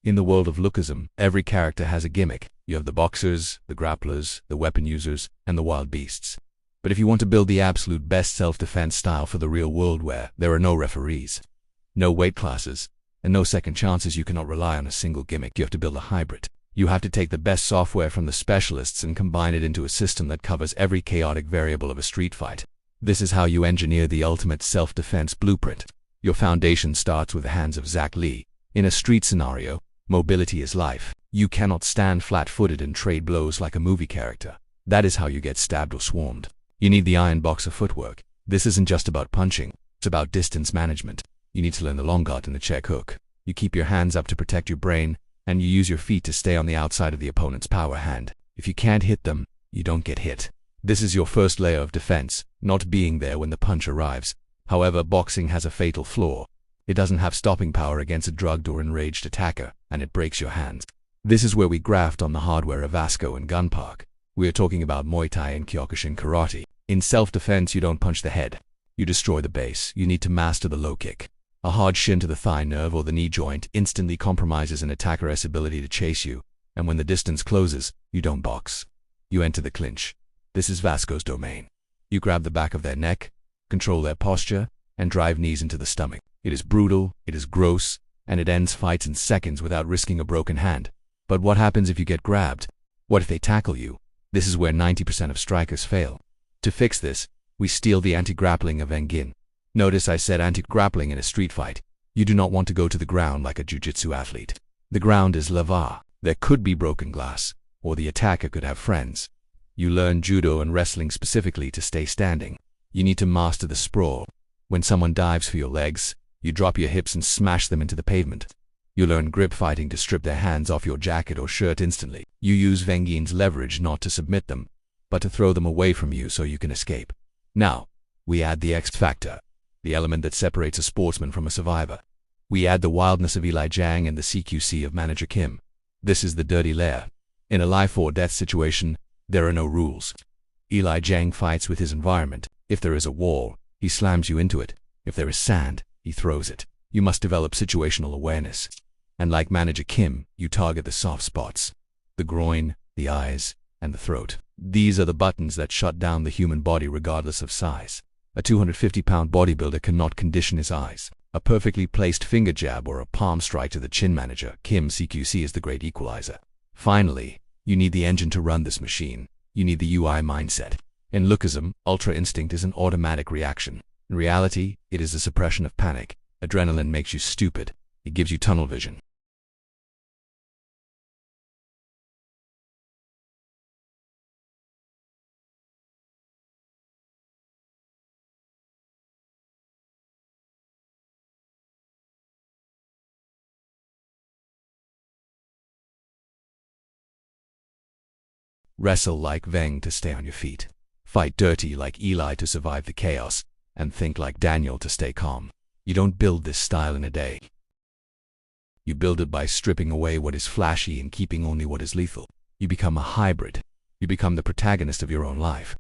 In the world of Lookism, every character has a gimmick. You have the boxers, the grapplers, the weapon users, and the wild beasts. But if you want to build the absolute best self-defense style for the real world where there are no referees, no weight classes, and no second chances, you cannot rely on a single gimmick. You have to build a hybrid. You have to take the best software from the specialists and combine it into a system that covers every chaotic variable of a street fight. This is how you engineer the ultimate self-defense blueprint. Your foundation starts with the hands of Zach Lee. In a street scenario, mobility is life. You cannot stand flat-footed and trade blows like a movie character. That is how you get stabbed or swarmed. You need the iron boxer footwork. This isn't just about punching, it's about distance management. You need to learn the long guard and the check hook. You keep your hands up to protect your brain, and you use your feet to stay on the outside of the opponent's power hand. If you can't hit them, you don't get hit. This is your first layer of defense, not being there when the punch arrives. However, boxing has a fatal flaw. It doesn't have stopping power against a drugged or enraged attacker, and it breaks your hands. This is where we graft on the hardware of Vasco and Gunpark. We are talking about Muay Thai and Kyokushin karate. In self-defense, you don't punch the head. You destroy the base. You need to master the low kick. A hard shin to the thigh nerve or the knee joint instantly compromises an attacker's ability to chase you, and when the distance closes, you don't box. You enter the clinch. This is Vasco's domain. You grab the back of their neck, control their posture, and drive knees into the stomach. It is brutal, it is gross, and it ends fights in seconds without risking a broken hand. But what happens if you get grabbed? What if they tackle you? This is where 90% of strikers fail. To fix this, we steal the anti-grappling of Engin. Notice I said anti-grappling in a street fight. You do not want to go to the ground like a jiu-jitsu athlete. The ground is lava. There could be broken glass, or the attacker could have friends. You learn judo and wrestling specifically to stay standing. You need to master the sprawl. When someone dives for your legs, you drop your hips and smash them into the pavement. You learn grip fighting to strip their hands off your jacket or shirt instantly. You use Vengin's leverage not to submit them, but to throw them away from you so you can escape. Now, we add the X factor, the element that separates a sportsman from a survivor. We add the wildness of Eli Jang and the CQC of Manager Kim. This is the dirty layer. In a life or death situation, there are no rules. Eli Jang fights with his environment. If there is a wall, he slams you into it. If there is sand, he throws it. You must develop situational awareness. And like Manager Kim, you target the soft spots. The groin, the eyes, and the throat. These are the buttons that shut down the human body regardless of size. A 250-pound bodybuilder cannot condition his eyes. A perfectly placed finger jab or a palm strike to the chin. Manager Kim CQC is the great equalizer. Finally, you need the engine to run this machine. You need the UI mindset. In Lookism, Ultra Instinct is an automatic reaction. In reality, it is a suppression of panic. Adrenaline makes you stupid. It gives you tunnel vision. Wrestle like Veng to stay on your feet. Fight dirty like Eli to survive the chaos, and think like Daniel to stay calm. You don't build this style in a day. You build it by stripping away what is flashy and keeping only what is lethal. You become a hybrid. You become the protagonist of your own life.